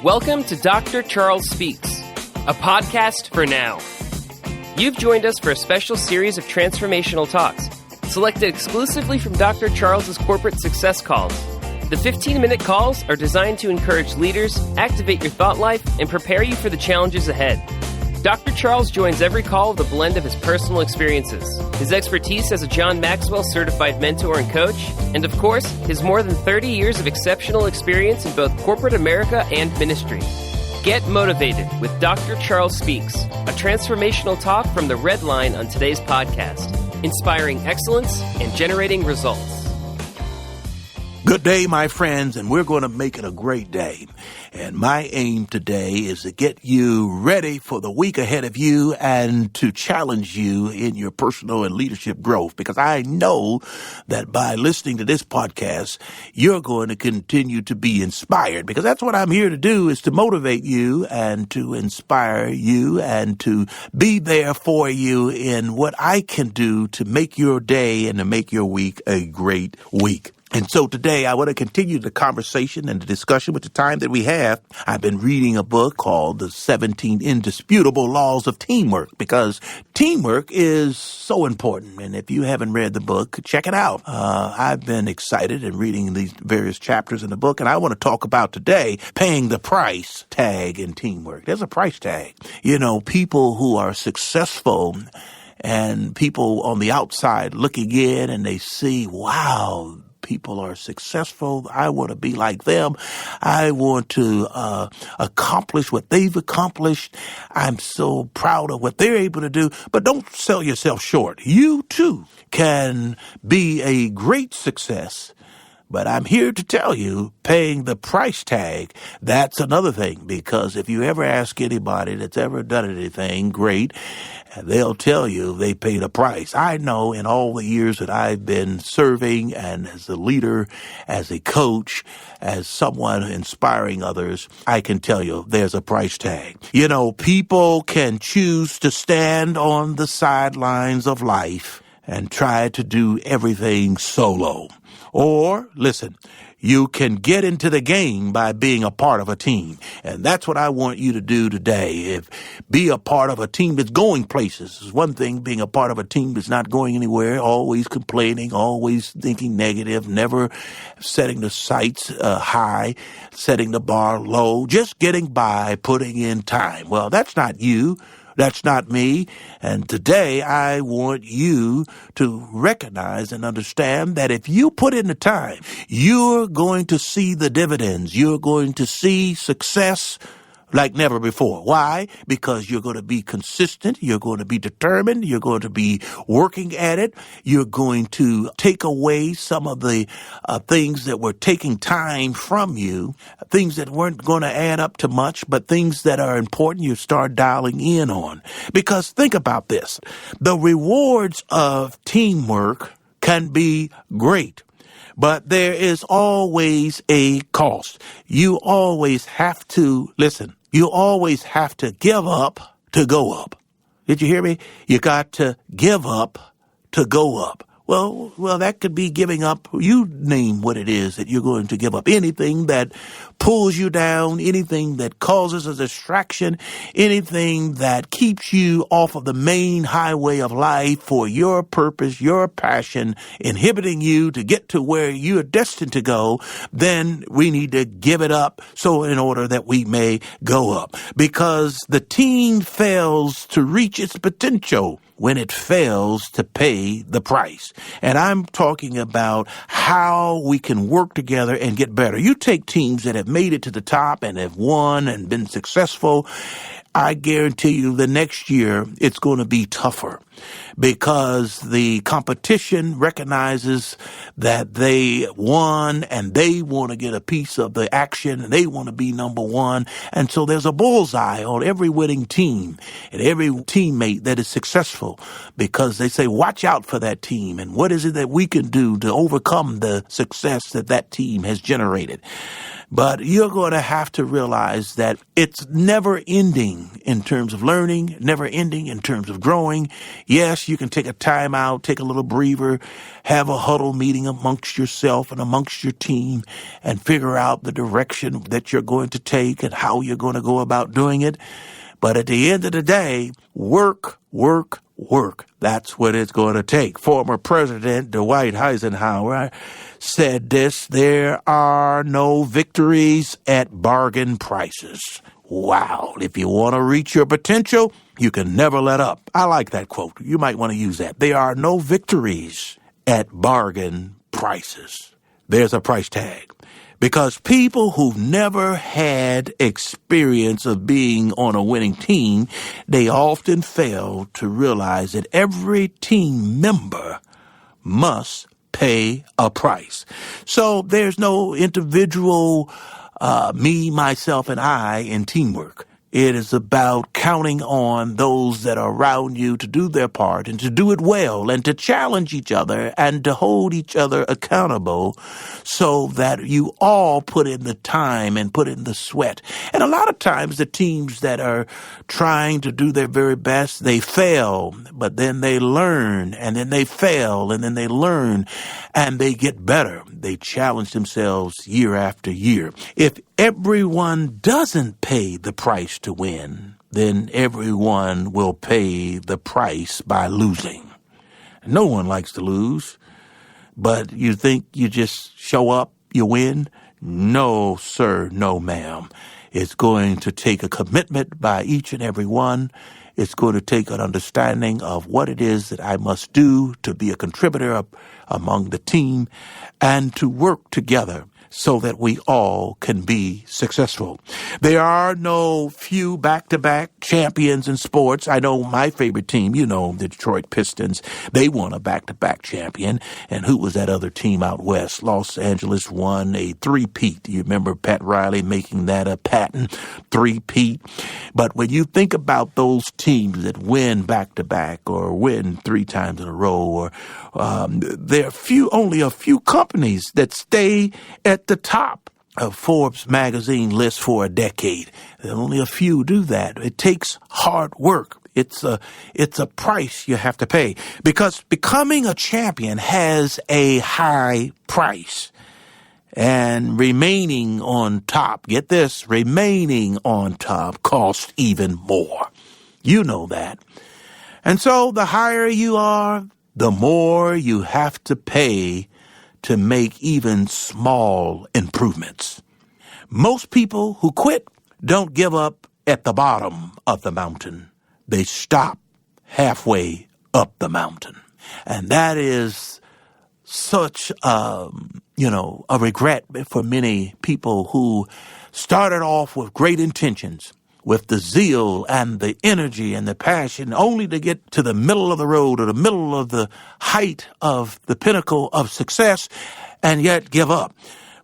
Welcome to Dr. Charles Speaks, a podcast for now. You've joined us for a special series of transformational talks, selected exclusively from Dr. Charles's corporate success calls. The 15-minute calls are designed to encourage leaders, activate your thought life, and prepare you for the challenges ahead. Dr. Charles joins every call with a blend of his personal experiences, his expertise as a John Maxwell certified mentor and coach, and of course, his more than 30 years of exceptional experience in both corporate America and ministry. Get motivated with Dr. Charles Speaks, a transformational talk from the Red Line on today's podcast, inspiring excellence and generating results. Good day, my friends, and we're going to make it a great day. And my aim today is to get you ready for the week ahead of you and to challenge you in your personal and leadership growth, because I know that by listening to this podcast, you're going to continue to be inspired, because that's what I'm here to do, is to motivate you and to inspire you and to be there for you in what I can do to make your day and to make your week a great week. And so today I want to continue the conversation and the discussion with the time that we have. I've been reading a book called The 17 Indisputable Laws of Teamwork, because teamwork is so important. And if you haven't read the book, check it out. I've been excited in reading these various chapters in the book, and I want to talk about today paying the price tag in teamwork. There's a price tag. You know, people who are successful and people on the outside looking in and they see, wow, people are successful. I want to be like them. I want to accomplish what they've accomplished. I'm so proud of what they're able to do. But don't sell yourself short. You, too, can be a great success. But I'm here to tell you, paying the price tag, that's another thing. Because if you ever ask anybody that's ever done anything great, they'll tell you they paid a price. I know in all the years that I've been serving and as a leader, as a coach, as someone inspiring others, I can tell you there's a price tag. You know, people can choose to stand on the sidelines of life and try to do everything solo. Or, listen, you can get into the game by being a part of a team. And that's what I want you to do today. Be a part of a team that's going places. It's one thing being a part of a team that's not going anywhere, always complaining, always thinking negative, never setting the sights high, setting the bar low, just getting by, putting in time. Well, that's not you. That's not me. And today I want you to recognize and understand that if you put in the time, you're going to see the dividends. You're going to see success like never before. Why? Because you're going to be consistent. You're going to be determined. You're going to be working at it. You're going to take away some of the things that were taking time from you, things that weren't going to add up to much, but things that are important you start dialing in on. Because think about this. The rewards of teamwork can be great. But there is always a cost. You always have to, listen, you always have to give up to go up. Did you hear me? You got to give up to go up. Well, that could be giving up. You name what it is that you're going to give up. Anything that pulls you down, anything that causes a distraction, anything that keeps you off of the main highway of life for your purpose, your passion, inhibiting you to get to where you're destined to go, then we need to give it up so in order that we may go up. Because the team fails to reach its potential when it fails to pay the price. And I'm talking about how we can work together and get better. You take teams that have made it to the top and have won and been successful, I guarantee you the next year it's going to be tougher, because the competition recognizes that they won and they want to get a piece of the action and they want to be number one. And so there's a bullseye on every winning team and every teammate that is successful, because they say, watch out for that team. And what is it that we can do to overcome the success that that team has generated? But you're going to have to realize that it's never ending in terms of learning, never ending in terms of growing. Yes, you can take a time out, take a little breather, have a huddle meeting amongst yourself and amongst your team and figure out the direction that you're going to take and how you're going to go about doing it. But at the end of the day, work. That's what it's going to take. Former President Dwight Eisenhower said this: there are no victories at bargain prices. Wow. If you want to reach your potential, you can never let up. I like that quote. You might want to use that. There are no victories at bargain prices. There's a price tag. Because people who've never had experience of being on a winning team, they often fail to realize that every team member must pay a price. So there's no individual me, myself, and I in teamwork. It is about counting on those that are around you to do their part and to do it well and to challenge each other and to hold each other accountable so that you all put in the time and put in the sweat. And a lot of times the teams that are trying to do their very best, they fail, but then they learn, and then they fail, and then they learn, and they get better. They challenge themselves year after year. If everyone doesn't pay the price to win, then everyone will pay the price by losing. No one likes to lose, but you think you just show up, you win? No, sir, no, ma'am. It's going to take a commitment by each and every one. It's going to take an understanding of what it is that I must do to be a contributor among the team and to work together so that we all can be successful. There are no few back-to-back champions in sports. I know my favorite team, the Detroit Pistons, they won a back-to-back champion. And who was that other team out west? Los Angeles won a three-peat. You remember Pat Riley making that a patent, three-peat? But when you think about those teams that win back-to-back or win 3 times in a row, or there are only a few companies that stay at the top of Forbes magazine list for a decade. There are only a few do that. It takes hard work. It's a price you have to pay, because becoming a champion has a high price. And remaining on top, get this, remaining on top costs even more. You know that. And so the higher you are, the more you have to pay to make even small improvements. Most people who quit don't give up at the bottom of the mountain. They stop halfway up the mountain. And that is such a regret for many people who started off with great intentions, with the zeal and the energy and the passion, only to get to the middle of the road or the middle of the height of the pinnacle of success and yet give up.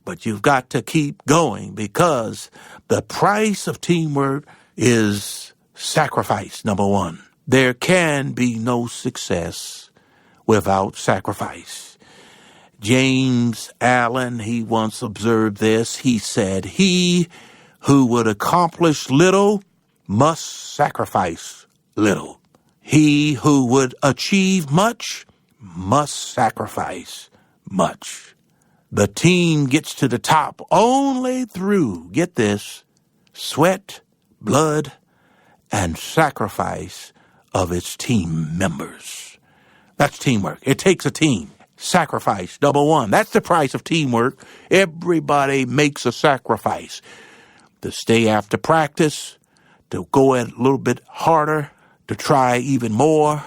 But you've got to keep going, because the price of teamwork is sacrifice, number one. There can be no success without sacrifice. James Allen, he once observed this. He said, "He who would accomplish little must sacrifice little. He who would achieve much must sacrifice much." The team gets to the top only through, get this, sweat, blood, and sacrifice of its team members. That's teamwork. It takes a team. Sacrifice, number one. That's the price of teamwork. Everybody makes a sacrifice. To stay after practice, to go a little bit harder, to try even more,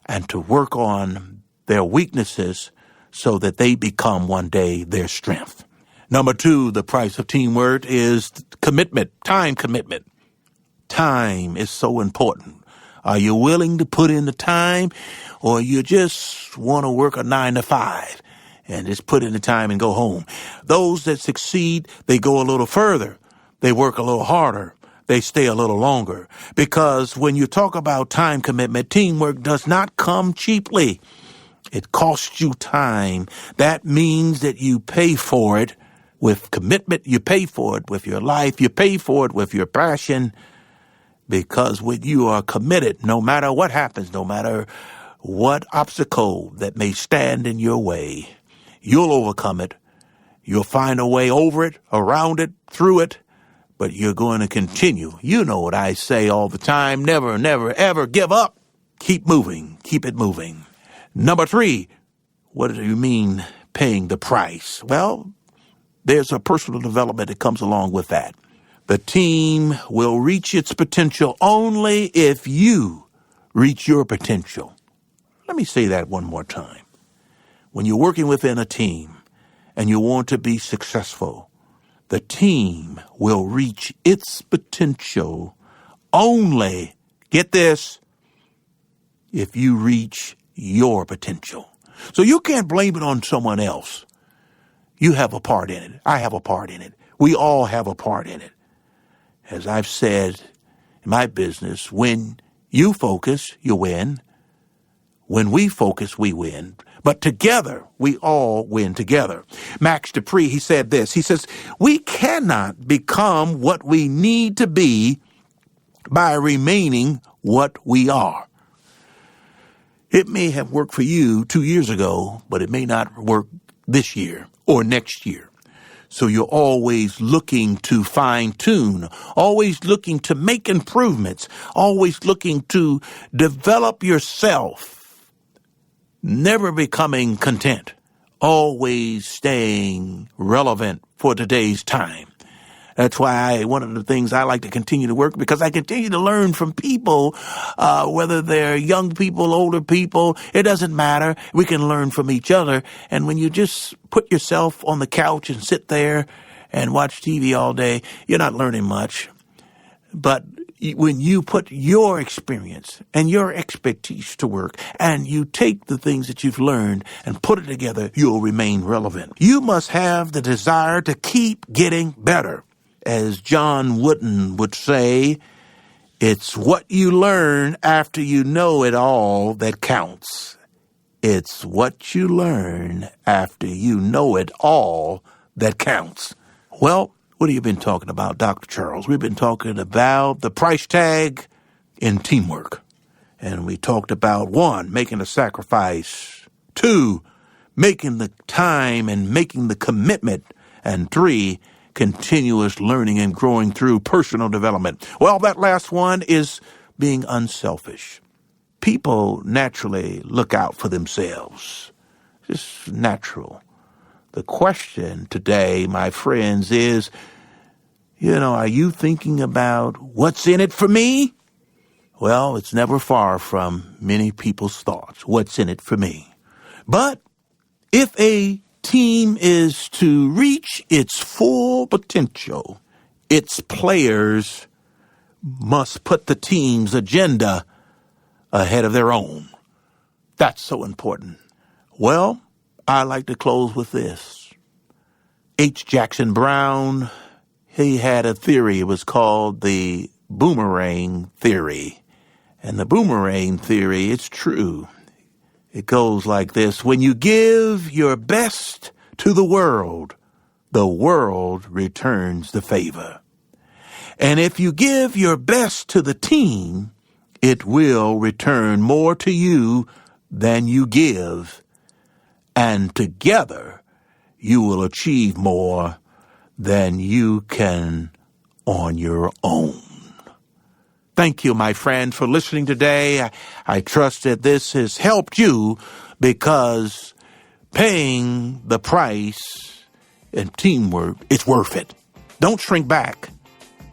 and to work on their weaknesses so that they become one day their strength. Number two, the price of teamwork is commitment, time commitment. Time is so important. Are you willing to put in the time, or you just want to work a 9 to 5 and just put in the time and go home? Those that succeed, they go a little further. They work a little harder. They stay a little longer. Because when you talk about time commitment, teamwork does not come cheaply. It costs you time. That means that you pay for it with commitment. You pay for it with your life. You pay for it with your passion, because when you are committed, no matter what happens, no matter what obstacle that may stand in your way, you'll overcome it. You'll find a way over it, around it, through it, but you're going to continue. You know what I say all the time: never, never, ever give up. Keep moving. Keep it moving. Number 3, what do you mean paying the price? Well, there's a personal development that comes along with that. The team will reach its potential only if you reach your potential. Let me say that one more time. When you're working within a team and you want to be successful, the team will reach its potential only, get this, if you reach your potential. So you can't blame it on someone else. You have a part in it. I have a part in it. We all have a part in it. As I've said in my business, when you focus, you win. When we focus, we win. But together, we all win together. Max Dupree, he said this. He says, we cannot become what we need to be by remaining what we are. It may have worked for you 2 years ago, but it may not work this year or next year. So you're always looking to fine-tune, always looking to make improvements, always looking to develop yourself, never becoming content, always staying relevant for today's time. That's why one of the things I like to continue to work, because I continue to learn from people, whether they're young people, older people, it doesn't matter. We can learn from each other. And when you just put yourself on the couch and sit there and watch TV all day, you're not learning much. But when you put your experience and your expertise to work and you take the things that you've learned and put it together, you'll remain relevant. You must have the desire to keep getting better. As John Wooden would say, it's what you learn after you know it all that counts. It's what you learn after you know it all that counts. Well, what have you been talking about, Dr. Charles? We've been talking about the price tag in teamwork. And we talked about 1, making a sacrifice, 2, making the time and making the commitment, and 3, continuous learning and growing through personal development. Well, that last one is being unselfish. People naturally look out for themselves. It's natural. The question today, my friends, is, are you thinking about what's in it for me? Well, it's never far from many people's thoughts. What's in it for me? But if a team is to reach its full potential, its players must put the team's agenda ahead of their own. That's so important. Well, I like to close with this. H. Jackson Brown, he had a theory. It was called the boomerang theory. And the boomerang theory, it's true. It goes like this: when you give your best to the world returns the favor. And if you give your best to the team, it will return more to you than you give. And together, you will achieve more than you can on your own. Thank you, my friend, for listening today. I trust that this has helped you, because paying the price in teamwork, it's worth it. Don't shrink back.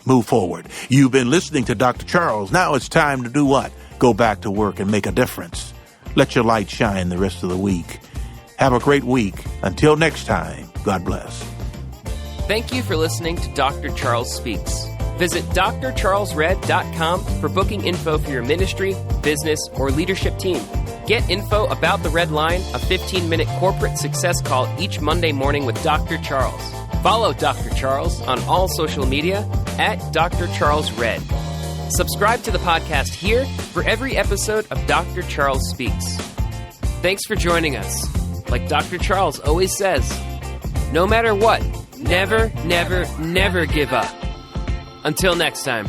Move forward. You've been listening to Dr. Charles. Now it's time to do what? Go back to work and make a difference. Let your light shine the rest of the week. Have a great week. Until next time, God bless. Thank you for listening to Dr. Charles Speaks. Visit drcharlesred.com for booking info for your ministry, business, or leadership team. Get info about the Red Line, a 15-minute corporate success call each Monday morning with Dr. Charles. Follow Dr. Charles on all social media at Dr. Charles Red. Subscribe to the podcast here for every episode of Dr. Charles Speaks. Thanks for joining us. Like Dr. Charles always says, no matter what, Never, never, never give up. Until next time.